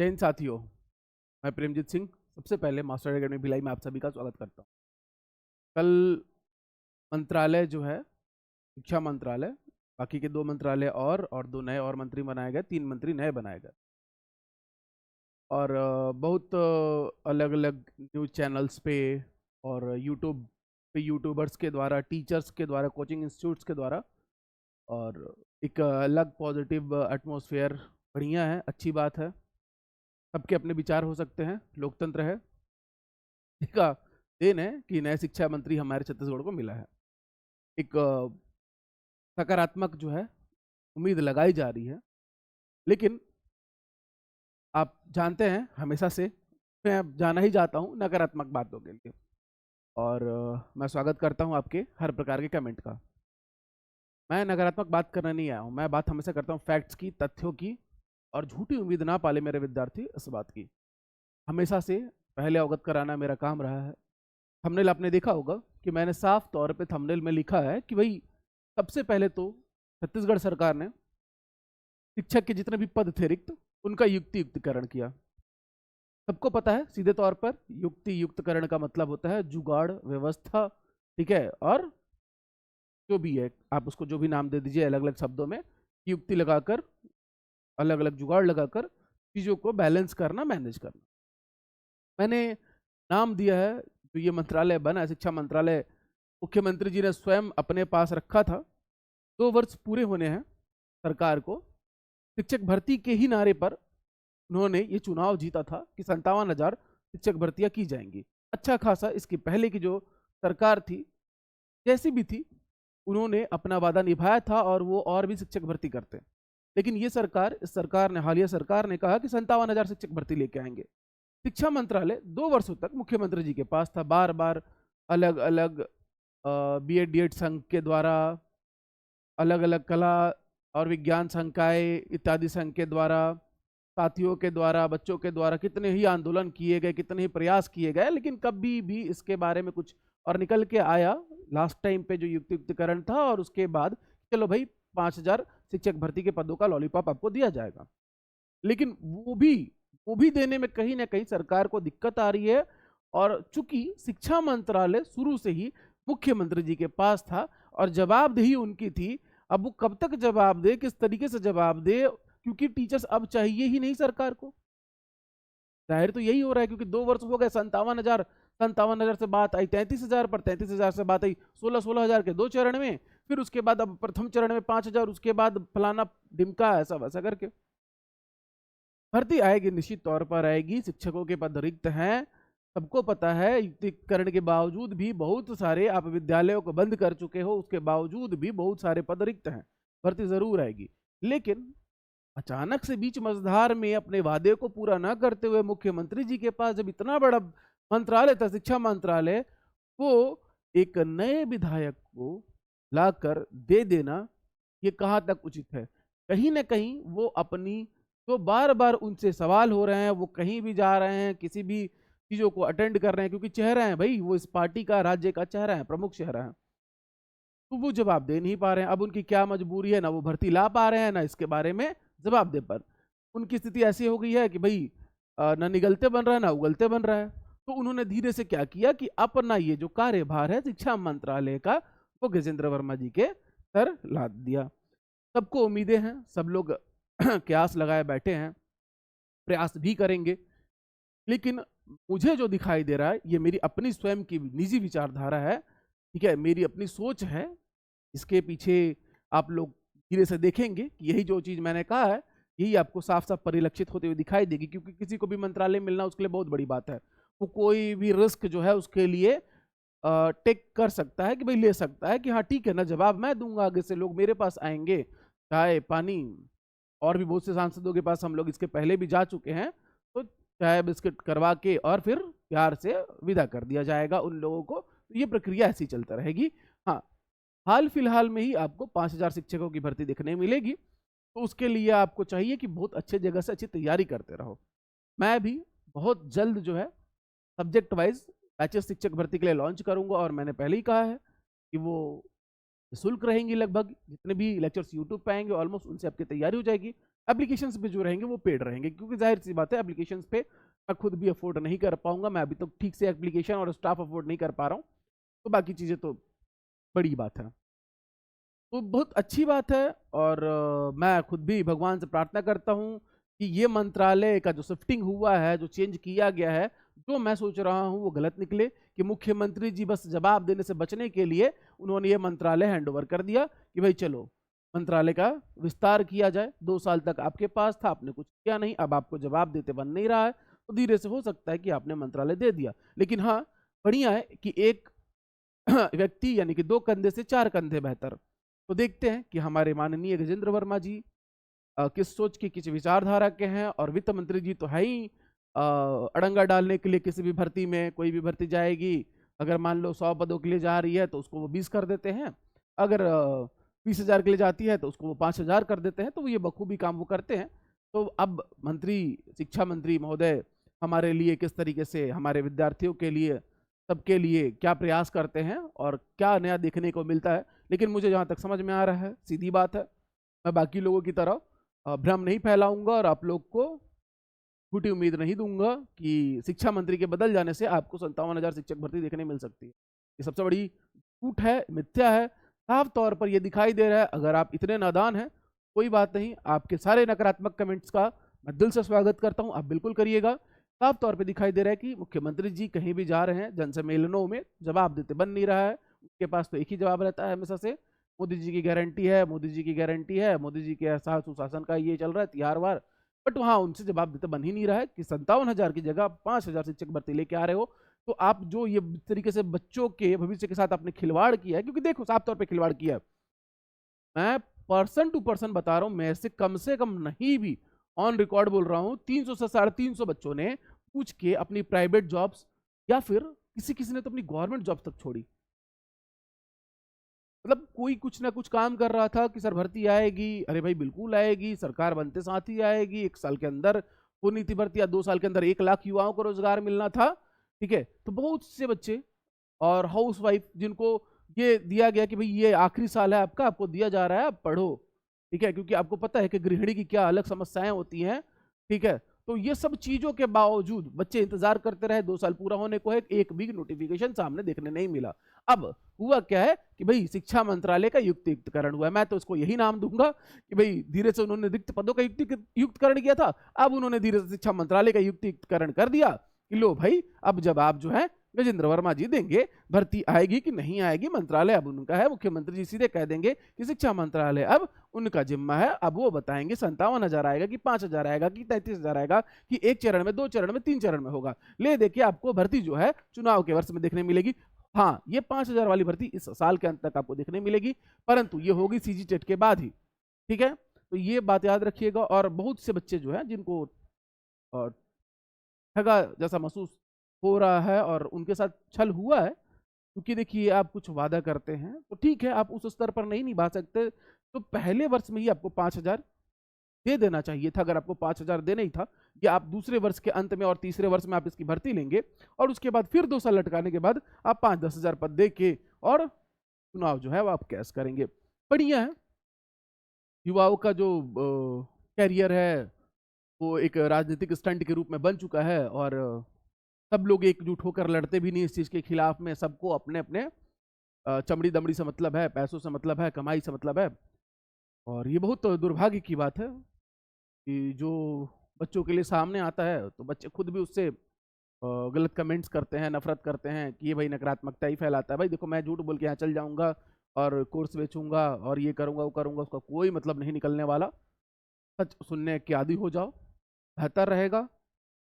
जय हिंद साथियों, मैं प्रेमजीत सिंह सबसे पहले मास्टर अकेडमी भिलाई में आप सभी का स्वागत करता हूँ। कल मंत्रालय जो है शिक्षा मंत्रालय, बाकी के 2 मंत्रालय और 2 नए और मंत्री बनाए गए, 3 मंत्री नए बनाए गए और बहुत अलग अलग न्यूज़ चैनल्स पे और यूट्यूब पे यूट्यूबर्स के द्वारा, टीचर्स के द्वारा, कोचिंग इंस्टीट्यूट्स के द्वारा और एक अलग पॉजिटिव एटमॉस्फेयर बढ़िया है, अच्छी बात है। सबके अपने विचार हो सकते हैं, लोकतंत्र है। का देन है कि नए शिक्षा मंत्री हमारे छत्तीसगढ़ को मिला है। एक सकारात्मक जो है उम्मीद लगाई जा रही है, लेकिन आप जानते हैं हमेशा से मैं जाना ही जाता हूँ नकारात्मक बातों के लिए और मैं स्वागत करता हूँ आपके हर प्रकार के कमेंट का। मैं नकारात्मक बात करने नहीं आया हूँ, मैं बात हमेशा करता हूँ फैक्ट्स की, तथ्यों की, और झूठी उम्मीद ना पाले मेरे विद्यार्थी इस बात की। हमेशा से पहले अवगत कराना मेरा काम रहा है। थंबनेल आपने देखा होगा कि मैंने साफ तौर पे थंबनेल में लिखा है कि भाई सबसे पहले तो छत्तीसगढ़ सरकार ने शिक्षक के जितने भी पद थे रिक्त, उनका युक्तिकरण किया। सबको पता है सीधे तौर पर युक्तिकरण का मतलब होता है जुगाड़, व्यवस्था, ठीक है, और जो भी है आप उसको जो भी नाम दे दीजिए अलग अलग शब्दों में, युक्ति लगाकर, अलग अलग जुगाड़ लगाकर चीज़ों को बैलेंस करना, मैनेज करना। मैंने नाम दिया है जो ये मंत्रालय बना, शिक्षा मंत्रालय, मुख्यमंत्री जी ने स्वयं अपने पास रखा था। 2 वर्ष पूरे होने हैं सरकार को। शिक्षक भर्ती के ही नारे पर उन्होंने ये चुनाव जीता था कि 57,000 शिक्षक भर्तियां की जाएंगी। अच्छा खासा इसकी पहले की जो सरकार थी, जैसी भी थी, उन्होंने अपना वादा निभाया था और वो और भी शिक्षक भर्ती करते। लेकिन ये सरकार, इस सरकार ने, हालिया सरकार ने कहा कि 57,000 शिक्षक भर्ती लेके आएंगे। शिक्षा मंत्रालय 2 वर्षों तक मुख्यमंत्री जी के पास था। बार बार अलग अलग बीएड डीएड संघ के द्वारा, अलग अलग कला और विज्ञान संकाय इत्यादि संघ के द्वारा, साथियों के द्वारा, बच्चों के द्वारा कितने ही आंदोलन किए गए, कितने ही प्रयास किए गए, लेकिन कभी भी इसके बारे में कुछ और निकल के आया लास्ट टाइम पे जो युक्तिकरण था, और उसके बाद चलो भाई 5,000 शिक्षक भर्ती के पदों का लॉलीपॉप आपको दिया जाएगा। लेकिन वो भी देने में कहीं ना कहीं सरकार को दिक्कत आ रही है। और चूंकि शिक्षा मंत्रालय शुरू से ही मुख्यमंत्री जी के पास था और जवाबदेही उनकी थी, अब वो कब तक जवाब दे, किस तरीके से जवाब दे, क्योंकि टीचर्स अब चाहिए ही नहीं सरकार को। जाहिर तो यही हो रहा है, क्योंकि 2 वर्ष हो गए, 57,000 से बात आई 33,000 पर, 33,000 से बात आई 16,000 के 2 चरण में, फिर उसके बाद अब प्रथम चरण में 5,000, उसके बाद फलाना ढिमका, ऐसा वैसा करके भर्ती आएगी, निश्चित तौर पर आएगी। शिक्षकों के पद रिक्त हैं, सबको पता है। युक्तिकरण के बावजूद भी बहुत सारे, आप विद्यालयों को बंद कर चुके हो, उसके बावजूद भी बहुत सारे पद रिक्त हैं, भर्ती जरूर आएगी। लेकिन अचानक से बीच मझधार में अपने वादे को पूरा ना करते हुए मुख्यमंत्री जी के पास जब इतना बड़ा मंत्रालय था, शिक्षा मंत्रालय, वो एक नए विधायक को लाकर दे देना, ये कहाँ तक उचित है? कहीं ना कहीं वो अपनी, तो बार बार उनसे सवाल हो रहे हैं, वो कहीं भी जा रहे हैं, किसी भी चीजों को अटेंड कर रहे हैं, क्योंकि चेहरा है भाई, वो इस पार्टी का, राज्य का चेहरा है, प्रमुख चेहरा है, तो वो जवाब दे नहीं पा रहे हैं। अब उनकी क्या मजबूरी है, ना वो भर्ती ला पा रहे हैं, ना इसके बारे में जवाब दे पर। उनकी स्थिति ऐसी हो गई है कि भाई ना निगलते बन रहा है, ना उगलते बन रहा है। तो उन्होंने धीरे से क्या किया कि अपना ये जो कार्यभार है शिक्षा मंत्रालय का, वो गजेंद्र वर्मा जी के सर लाद दिया। सबको उम्मीदें हैं, सब लोग क्यास लगाए बैठे हैं, प्रयास भी करेंगे, लेकिन मुझे जो दिखाई दे रहा है, ये मेरी अपनी स्वयं की निजी विचारधारा है, ठीक है, मेरी अपनी सोच है। इसके पीछे आप लोग धीरे से देखेंगे कि यही जो चीज मैंने कहा है, यही आपको साफ साफ परिलक्षित होते हुए दिखाई देगी। क्योंकि किसी को भी मंत्रालय मिलना उसके लिए बहुत बड़ी बात है, वो कोई भी रिस्क जो है उसके लिए टेक कर सकता है, कि भाई ले सकता है कि हाँ ठीक है ना, जवाब मैं दूंगा, आगे से लोग मेरे पास आएंगे, चाय पानी, और भी बहुत से सांसदों के पास हम लोग इसके पहले भी जा चुके हैं, तो चाय बिस्किट करवा के और फिर प्यार से विदा कर दिया जाएगा उन लोगों को। तो ये प्रक्रिया ऐसी चलता रहेगी। हाँ, हाल फिलहाल में ही आपको 5,000 शिक्षकों की भर्ती देखने मिलेगी, तो उसके लिए आपको चाहिए कि बहुत अच्छे जगह से अच्छी तैयारी करते रहो। मैं भी बहुत जल्द जो है सब्जेक्ट वाइज बैचेस शिक्षक भर्ती के लिए लॉन्च करूंगा, और मैंने पहले ही कहा है कि वो निःशुल्क रहेंगी। लगभग जितने भी लेक्चर्स यूट्यूब पे आएंगे ऑलमोस्ट उनसे आपकी तैयारी हो जाएगी। एप्लीकेशंस पे जो रहेंगे वो पेड रहेंगे, क्योंकि जाहिर सी बात है एप्लीकेशंस पे मैं खुद भी अफोर्ड नहीं कर पाऊंगा, मैं अभी तक ठीक से एप्लीकेशन और स्टाफ अफोर्ड नहीं कर पा रहा हूँ, तो बाकी चीज़ें तो बड़ी बात है। तो बहुत अच्छी बात है, और मैं खुद भी भगवान से प्रार्थना करता हूँ कि ये मंत्रालय का जो शिफ्टिंग हुआ है, जो चेंज किया गया है, जो मैं सोच रहा हूँ वो गलत निकले, कि मुख्यमंत्री जी बस जवाब देने से बचने के लिए उन्होंने ये मंत्रालय हैंडओवर कर दिया कि भाई चलो मंत्रालय का विस्तार किया जाए। 2 साल तक आपके पास था, आपने कुछ किया नहीं, अब आपको जवाब देते बन नहीं रहा है, तो धीरे से हो सकता है कि आपने मंत्रालय दे दिया। लेकिन हाँ, बढ़िया है कि एक व्यक्ति यानी कि 2 कंधे से 4 कंधे बेहतर। तो देखते हैं कि हमारे माननीय गजेंद्र वर्मा जी किस सोच के, किस विचारधारा के हैं, और वित्त मंत्री जी तो है ही अड़ंगा डालने के लिए किसी भी भर्ती में। कोई भी भर्ती जाएगी, अगर मान लो 100 पदों के लिए जा रही है तो उसको वो 20 कर देते हैं, अगर 20,000 के लिए जाती है तो उसको वो 5,000 कर देते हैं, तो वो ये बखूबी काम वो करते हैं। तो अब मंत्री, शिक्षा मंत्री महोदय हमारे लिए किस तरीके से, हमारे विद्यार्थियों के लिए, सबके लिए क्या प्रयास करते हैं और क्या नया देखने को मिलता है। लेकिन मुझे जहाँ तक समझ में आ रहा है, सीधी बात है, मैं बाकी लोगों की तरह भ्रम नहीं फैलाऊंगा और आप लोग को झूठी उम्मीद नहीं दूंगा कि शिक्षा मंत्री के बदल जाने से आपको 57,000 शिक्षक भर्ती देखने मिल सकती है। ये सबसे बड़ी झूठ है, मिथ्या है। साफ तौर पर यह दिखाई दे रहा है, अगर आप इतने नादान हैं, कोई बात नहीं, आपके सारे नकारात्मक कमेंट्स का मैं दिल से स्वागत करता हूं, आप बिल्कुल करिएगा। साफ तौर पर दिखाई दे रहा है कि मुख्यमंत्री जी कहीं भी जा रहे हैं जनसम्मेलनों में, जवाब देते बन नहीं रहा है। उनके पास तो एक ही जवाब रहता है हमेशा से, मोदी जी की गारंटी है, मोदी जी की गारंटी है, मोदी जी के सुशासन का ये चल रहा है, तिहार वार। बट वहाँ उनसे जवाब देते बन ही नहीं रहा है कि 57,000 की जगह 5,000 शिक्षक भर्ती लेके आ रहे हो। तो आप जो ये तरीके से बच्चों के भविष्य के साथ आपने खिलवाड़ किया है, क्योंकि देखो साफ तौर पे खिलवाड़ किया है, मैं पर्सन टू पर्सन बता रहा हूँ, मैं से कम नहीं भी ऑन रिकॉर्ड बोल रहा हूँ, 300 से 350 बच्चों ने पूछ के अपनी प्राइवेट जॉब्स, या फिर किसी किसी ने तो अपनी गवर्नमेंट जॉब्स तक छोड़ी। मतलब कोई कुछ ना कुछ काम कर रहा था कि सर भर्ती आएगी, अरे भाई बिल्कुल आएगी, सरकार बनते साथ ही आएगी, 1 साल के अंदर होनी थी भर्ती, या 2 साल के अंदर 1 लाख युवाओं को रोजगार मिलना था। ठीक है, तो बहुत से बच्चे और हाउस वाइफ जिनको ये दिया गया कि भाई ये आखिरी साल है आपका, आपको दिया जा रहा है, आप पढ़ो। ठीक है, क्योंकि आपको पता है कि गृहिणी की क्या अलग समस्याएं होती हैं। ठीक है, तो ये सब चीजों के बावजूद बच्चे इंतजार करते रहे, 2 साल पूरा होने को है, एक भी नोटिफिकेशन सामने देखने नहीं मिला। अब हुआ क्या है कि भाई शिक्षा मंत्रालय का युक्तिकरण हुआ है, मैं तो इसको यही नाम दूंगा कि भाई धीरे से उन्होंने रिक्त पदों का युक्तकरण किया था, अब उन्होंने धीरे से शिक्षा मंत्रालय का युक्तिकरण कर दिया कि लो भाई, अब जब आप जो है गजेंद्र वर्मा जी देंगे, भर्ती आएगी कि नहीं आएगी मंत्रालय अब उनका है। मुख्यमंत्री जी सीधे कह देंगे कि शिक्षा मंत्रालय अब उनका जिम्मा है, अब वो बताएंगे 57,000 आएगा कि 5,000 आएगा कि 33,000 आएगा कि 1 चरण में, 2 चरण में, 3 चरण में होगा। ले देखिए आपको भर्ती जो है चुनाव के वर्ष में देखने मिलेगी। हाँ, ये 5,000 वाली भर्ती इस साल के अंत तक आपको देखने मिलेगी, परंतु ये होगी सीजी टेट के बाद ही। ठीक है, तो ये बात याद रखिएगा। और बहुत से बच्चे जो है जिनको ठगा जैसा महसूस हो रहा है और उनके साथ छल हुआ है, क्योंकि देखिए आप कुछ वादा करते हैं तो ठीक है, आप उस स्तर पर नहीं निभा सकते, तो पहले वर्ष में ही आपको 5,000 दे देना चाहिए था। अगर आपको 5,000 देना ही था, या आप दूसरे वर्ष के अंत में और तीसरे वर्ष में आप इसकी भर्ती लेंगे, और उसके बाद फिर 2 साल लटकाने के बाद आप 5-10 हजार पद दे के और चुनाव जो है वो आप कैश करेंगे। बढ़िया है, युवाओं का जो कैरियर है वो एक राजनीतिक स्टंट के रूप में बन चुका है, और सब लोग एकजुट होकर लड़ते भी नहीं इस चीज़ के खिलाफ में। सबको अपने अपने चमड़ी दमड़ी से मतलब है, पैसों से मतलब है, कमाई से मतलब है। और ये बहुत दुर्भाग्य की बात है कि जो बच्चों के लिए सामने आता है तो बच्चे खुद भी उससे गलत कमेंट्स करते हैं, नफरत करते हैं कि ये भाई नकारात्मकता ही फैलाता है। भाई देखो, मैं झूठ बोल के यहाँ चल जाऊँगा और कोर्स बेचूंगा और ये करूँगा वो करूँगा, उसका कोई मतलब नहीं निकलने वाला। सच सुनने के आदी हो जाओ, बेहतर रहेगा।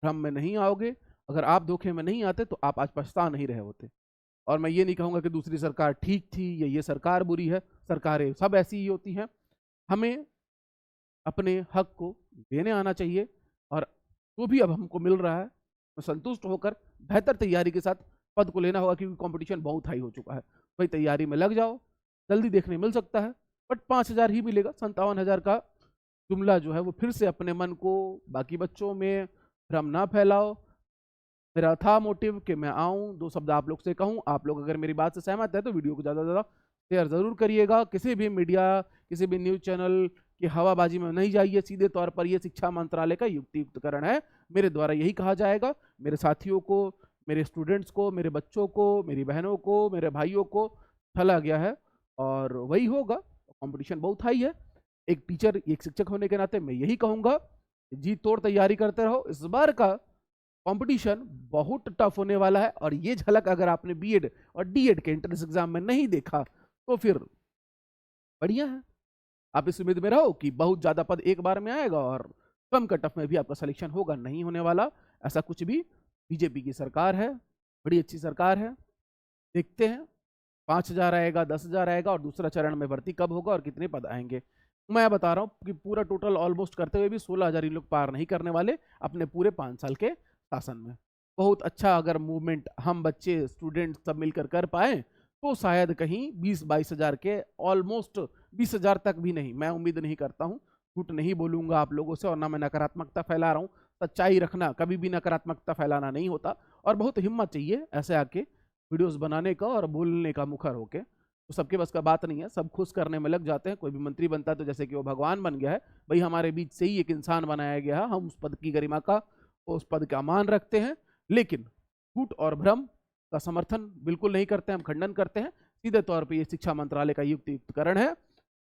भ्रम में नहीं आओगे। अगर आप धोखे में नहीं आते तो आप आज पछता नहीं रहे होते। और मैं ये नहीं कहूँगा कि दूसरी सरकार ठीक थी या ये सरकार बुरी है, सरकारें सब ऐसी ही होती हैं। हमें अपने हक को देने आना चाहिए, और जो भी अब हमको मिल रहा है तो संतुष्ट होकर बेहतर तैयारी के साथ पद को लेना होगा, क्योंकि कंपटीशन बहुत हाई हो चुका है। भाई तैयारी में लग जाओ, जल्दी देखने मिल सकता है, बट 5,000 ही मिलेगा। 57,000 का जुमला जो है वो फिर से अपने मन को, बाकी बच्चों में भ्रम ना फैलाओ। मेरा था मोटिव कि मैं आऊँ, 2 शब्द आप लोग से कहूँ। आप लोग अगर मेरी बात से सहमत है तो वीडियो को ज़्यादा से ज़्यादा शेयर ज़रूर करिएगा। किसी भी मीडिया, किसी भी न्यूज़ चैनल कि हवाबाजी में नहीं जाइए, सीधे तौर पर ये शिक्षा मंत्रालय का युक्तियुक्तकरण है। मेरे द्वारा यही कहा जाएगा। मेरे साथियों को, मेरे स्टूडेंट्स को, मेरे बच्चों को, मेरी बहनों को, मेरे भाइयों को चला गया है और वही होगा। कंपटीशन बहुत हाई है। एक टीचर, एक शिक्षक होने के नाते मैं यही कहूंगा, जी तोड़ तैयारी करते रहो। इस बार का कंपटीशन बहुत टफ होने वाला है और ये झलक अगर आपने बीएड और डीएड के एंट्रेंस एग्जाम में नहीं देखा तो फिर बढ़िया है। आप इस उम्मीद में रहो कि बहुत ज्यादा पद एक बार में आएगा और कम कट ऑफ में भी आपका सिलेक्शन होगा। नहीं होने वाला ऐसा कुछ भी। बीजेपी की सरकार है, बड़ी अच्छी सरकार है। देखते हैं 5,000 आएगा, 10,000 आएगा और दूसरा चरण में भर्ती कब होगा और कितने पद आएंगे। मैं बता रहा हूँ कि पूरा टोटल ऑलमोस्ट करते हुए भी 16,000 इन लोग पार नहीं करने वाले अपने पूरे 5 साल के शासन में। बहुत अच्छा अगर मूवमेंट हम बच्चे स्टूडेंट सब मिलकर कर पाए तो शायद कहीं 20-22,000 के ऑलमोस्ट 20,000 तक भी नहीं, मैं उम्मीद नहीं करता हूँ। झूठ नहीं बोलूंगा आप लोगों से और ना मैं नकारात्मकता फैला रहा हूँ। सच्चाई रखना कभी भी नकारात्मकता फैलाना नहीं होता और बहुत हिम्मत चाहिए ऐसे आके वीडियोस बनाने का और बोलने का मुखर होके। तो सबके बस का बात नहीं है, सब खुश करने में लग जाते हैं। कोई भी मंत्री बनता है तो जैसे कि वो भगवान बन गया है। भाई हमारे बीच से ही एक इंसान बनाया गया है, हम उस पद की गरिमा का, उस पद का मान रखते हैं। लेकिन झूठ और भ्रम का समर्थन बिल्कुल नहीं करते हैं, हम खंडन करते हैं। सीधे तौर पर ये शिक्षा मंत्रालय का युक्तियुक्तकरण है।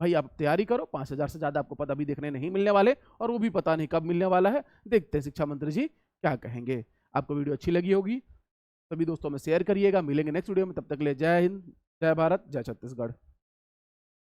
भाई आप तैयारी करो, 5,000 से ज्यादा आपको पद अभी देखने नहीं मिलने वाले और वो भी पता नहीं कब मिलने वाला है। देखते हैं शिक्षा मंत्री जी क्या कहेंगे। आपको वीडियो अच्छी लगी होगी, सभी दोस्तों में शेयर करिएगा। मिलेंगे नेक्स्ट वीडियो में, तब तक ले जय हिंद, जय भारत, जय छत्तीसगढ़।